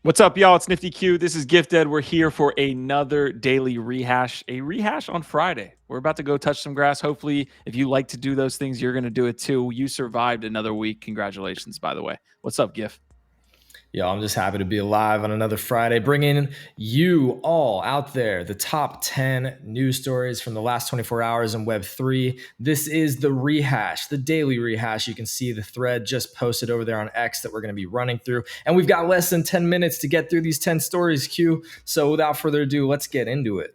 What's up, y'all? It's Nifty Q. This is Gifted. We're here for another daily rehash, a rehash on Friday. We're about to go touch some grass. Hopefully, if you like to do those things, you're going to do it too. You survived another week. Congratulations, by the way. What's up, Gif? Yo, I'm just happy to be alive on another Friday, bringing you all out there the top 10 news stories from the last 24 hours in Web3. This is the rehash, the daily rehash. You can see the thread just posted over there on X that we're going to be running through. And we've got less than 10 minutes to get through these 10 stories, Q. So without further ado, let's get into it.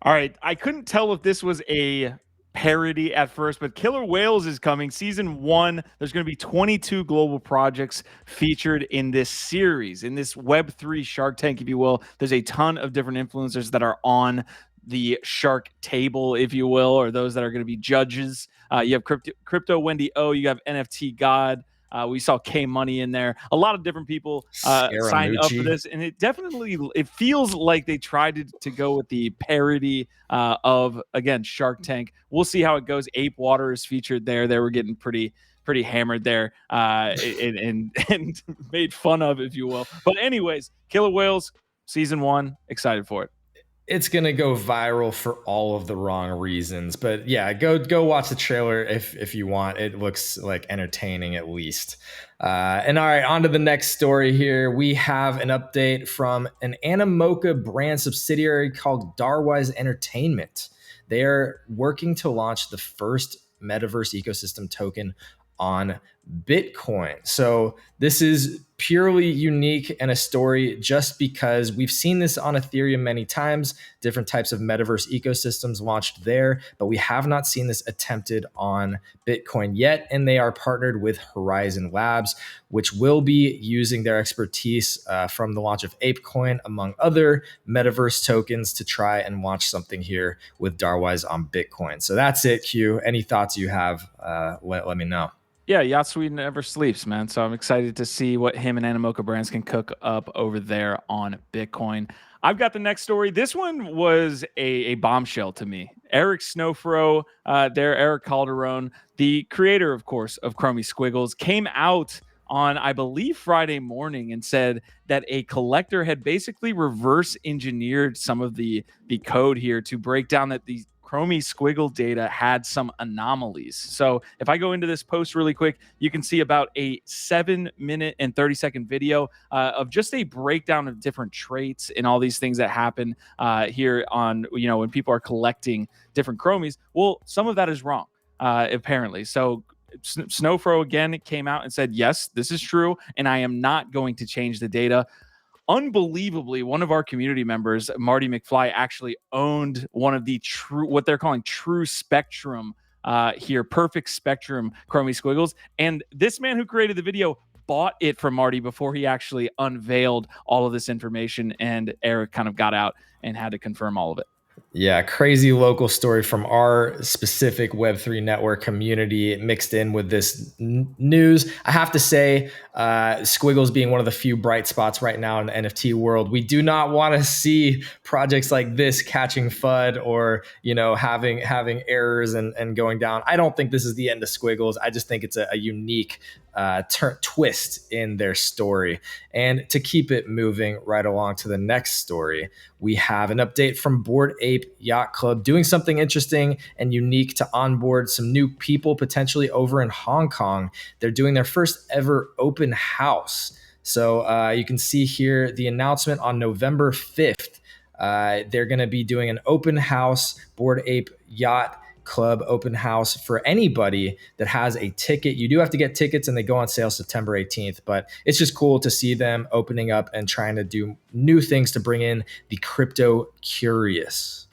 All right. I couldn't tell if this was a parody at first, but Killer Whales is coming. Season 1, there's going to be 22 global projects featured in this series, in this Web3 Shark Tank, if you will. There's a ton of different influencers that are on the shark table, if you will, or those that are going to be judges. You have Crypto Wendy O, you have NFT God. We saw K Money in there. A lot of different people signed up for this, and it feels like they tried to go with the parody of, again, Shark Tank. We'll see how it goes. Ape Water is featured there. They were getting pretty hammered there and made fun of, if you will. But anyways, Killer Whales season 1, excited for it. It's gonna go viral for all of the wrong reasons, but yeah, go watch the trailer if you want. It looks like entertaining at least. And all right, on to the next story here. We have an update from an Animoca Brand subsidiary called Darwise Entertainment. They are working to launch the first Metaverse ecosystem token on Bitcoin. So this is purely unique and a story just because we've seen this on Ethereum many times, different types of metaverse ecosystems launched there, but we have not seen this attempted on Bitcoin yet. And they are partnered with Horizon Labs, which will be using their expertise from the launch of ApeCoin, among other metaverse tokens, to try and launch something here with Darwise on Bitcoin. So that's it, Q. Any thoughts you have, let me know. Yeah, Yacht Sweden never sleeps, man. So I'm excited to see what him and Animoca Brands can cook up over there on Bitcoin. I've got the next story. This one was a bombshell to me. Eric Snowfro, Eric Calderon, the creator, of course, of Chromie Squiggles, came out on, I believe, Friday morning and said that a collector had basically reverse engineered some of the code here to break down that the Chromie Squiggle data had some anomalies. So if I go into this post really quick, you can see about a 7-minute and 30-second video of just a breakdown of different traits and all these things that happen here on, when people are collecting different Chromies. Well, some of that is wrong, apparently. So Snowfro again came out and said, yes, this is true, and I am not going to change the data. Unbelievably, one of our community members, Marty McFly, actually owned one of the what they're calling true spectrum here, perfect spectrum Chromie Squiggles. And this man who created the video bought it from Marty before he actually unveiled all of this information. And Eric kind of got out and had to confirm all of it. Yeah, crazy local story from our specific Web3 network community mixed in with this news. I have to say, Squiggles being one of the few bright spots right now in the NFT world, we do not want to see projects like this catching FUD or, having errors and going down. I don't think this is the end of Squiggles. I just think it's a unique twist in their story. And to keep it moving right along to the next story, we have an update from Bored Ape Yacht Club doing something interesting and unique to onboard some new people potentially over in Hong Kong. They're doing their first ever open house. So you can see here the announcement on November 5th. They're going to be doing an open house, Bored Ape Yacht Club open house for anybody that has a ticket. You do have to get tickets and they go on sale September 18th, but it's just cool to see them opening up and trying to do new things to bring in the crypto curious.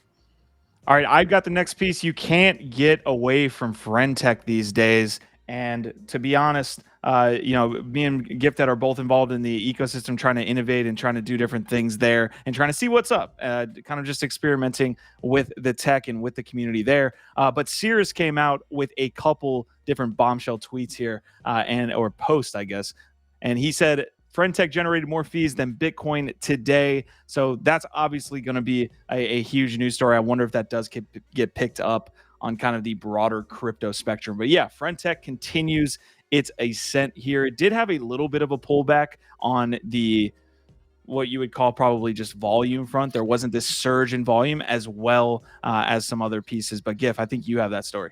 All right, I've got the next piece. You can't get away from friend tech these days. And to be honest, me and Gifted are both involved in the ecosystem, trying to innovate and trying to do different things there and trying to see what's up, kind of just experimenting with the tech and with the community there. But Sears came out with a couple different bombshell tweets here or posts, I guess. And he said, Friend Tech generated more fees than Bitcoin today. So that's obviously going to be a huge news story. I wonder if that does get picked up on kind of the broader crypto spectrum. But yeah, Friend Tech continues its ascent here. It did have a little bit of a pullback on the what you would call probably just volume front. There wasn't this surge in volume as well as some other pieces. But GIF, I think you have that story.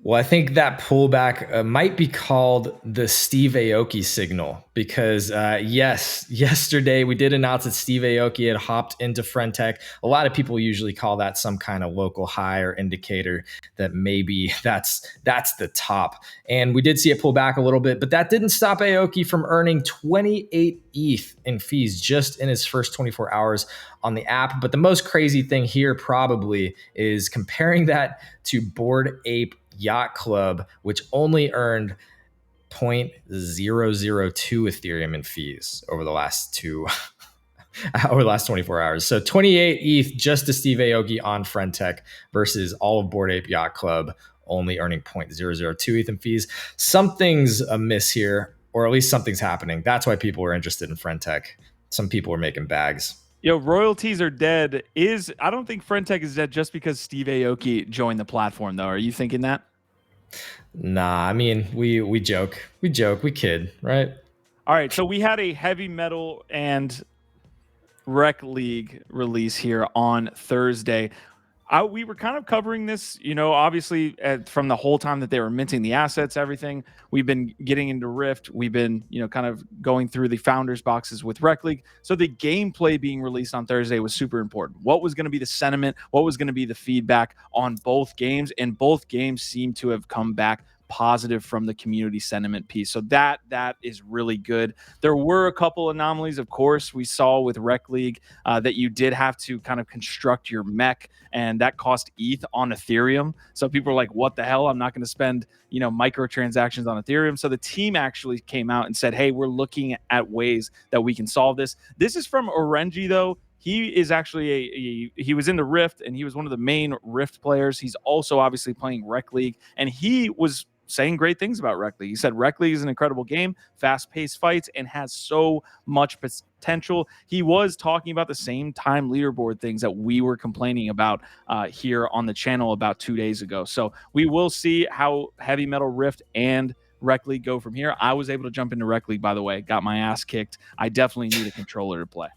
Well, I think that pullback might be called the Steve Aoki signal because, yes, yesterday we did announce that Steve Aoki had hopped into Friendtech. A lot of people usually call that some kind of local high or indicator that maybe that's the top. And we did see it pull back a little bit, but that didn't stop Aoki from earning 28 ETH in fees just in his first 24 hours on the app. But the most crazy thing here probably is comparing that to Bored Ape Yacht Club, which only earned 0.002 Ethereum in fees over the last over the last 24 hours. So 28 ETH just to Steve Aoki on Friendtech versus all of Bored Ape Yacht Club only earning 0.002 ETH in fees. Something's amiss here, or at least something's happening. That's why people are interested in Friendtech. Some people are making bags. Yo, royalties are dead. I don't think Friendtech is dead just because Steve Aoki joined the platform, though. Are you thinking that? Nah, I mean, we joke, we kid, right? All right, so we had a heavy metal and rec league release here on Thursday. We were kind of covering this, obviously from the whole time that they were minting the assets, everything. We've been getting into Rift. We've been, kind of going through the founders boxes with Rec League. So the gameplay being released on Thursday was super important. What was going to be the sentiment? What was going to be the feedback on both games? And both games seem to have come back positive from the community sentiment piece. So that is really good. There were a couple anomalies, of course, we saw with Rec League that you did have to kind of construct your mech, and that cost ETH on Ethereum. So people are like, what the hell? I'm not going to spend, microtransactions on Ethereum. So the team actually came out and said, hey, we're looking at ways that we can solve this. This is from Orenji, though. He is actually he was in the Rift, and he was one of the main Rift players. He's also obviously playing Rec League, and he was saying great things about Rec League. He said Rec League is an incredible game, fast-paced fights, and has so much potential. He was talking about the same time leaderboard things that we were complaining about here on the channel about 2 days ago. So we will see how Heavy Metal Rift and Rec League go from here. I was able to jump into Rec League, by the way, got my ass kicked. I definitely need a controller to play.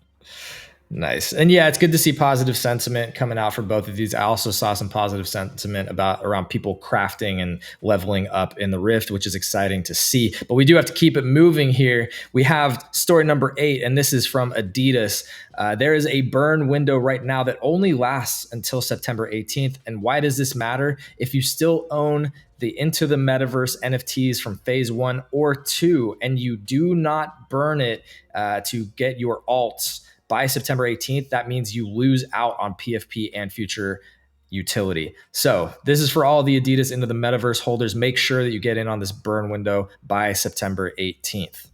Nice. And yeah, it's good to see positive sentiment coming out for both of these. I also saw some positive sentiment around people crafting and leveling up in the Rift, which is exciting to see. But we do have to keep it moving here. We have story number 8, and this is from Adidas. There is a burn window right now that only lasts until September 18th. And why does this matter? If you still own the Into the Metaverse NFTs from phase 1 or 2, and you do not burn it to get your alts by September 18th, that means you lose out on PFP and future utility. So this is for all the Adidas Into the Metaverse holders. Make sure that you get in on this burn window by September 18th.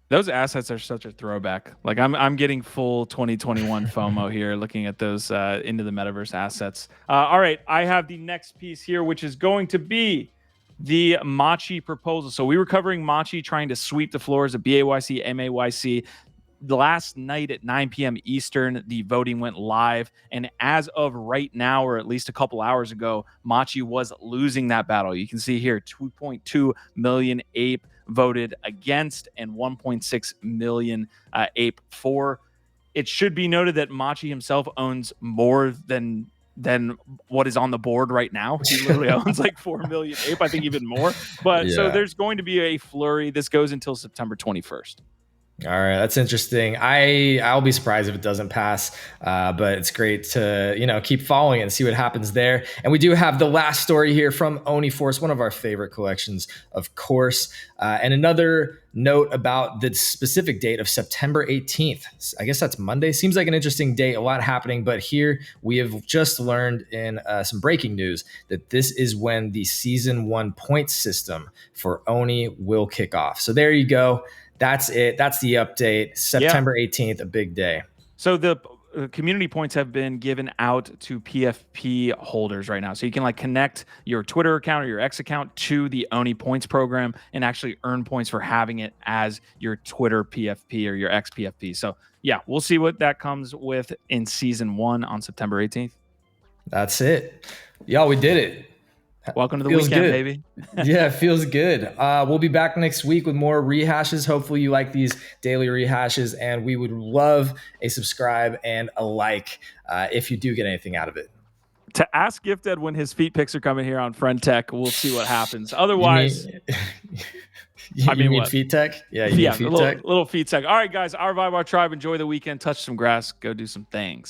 Those assets are such a throwback. Like I'm getting full 2021 FOMO here looking at those Into the Metaverse assets. All right, I have the next piece here, which is going to be the Machi proposal. So we were covering Machi trying to sweep the floors of BAYC, MAYC. The last night at 9 p.m. Eastern, the voting went live. And as of right now, or at least a couple hours ago, Machi was losing that battle. You can see here 2.2 million Ape voted against and 1.6 million Ape for. It should be noted that Machi himself owns more than what is on the board right now. He literally owns like 4 million Ape, I think even more. But so there's going to be a flurry. This goes until September 21st. All right, that's interesting. I'll be surprised if it doesn't pass, but it's great to keep following it and see what happens there. And we do have the last story here from Oniforce, one of our favorite collections, of course. And another note about the specific date of September 18th. I guess that's Monday. Seems like an interesting date, a lot happening. But here we have just learned in some breaking news that this is when the season 1 point system for Oni will kick off. So there you go. That's it. That's the update. September 18th, a big day. So the community points have been given out to PFP holders right now. So you can connect your Twitter account or your X account to the Oni points program and actually earn points for having it as your Twitter PFP or your X PFP. So yeah, we'll see what that comes with in season 1 on September 18th. That's it. Y'all, we did it. Welcome to the Feels weekend, good. baby. Yeah, it feels good. We'll be back next week with more rehashes. Hopefully you like these daily rehashes, and we would love a subscribe and a like if you do get anything out of it. To ask Gifted when his feet pics are coming here on Friend Tech, we'll see what happens. You Otherwise, mean, I mean mean what? feet tech? Yeah, you mean feet tech? Little feet tech. All right, guys, our Vibe, our tribe. Enjoy the weekend. Touch some grass. Go do some things.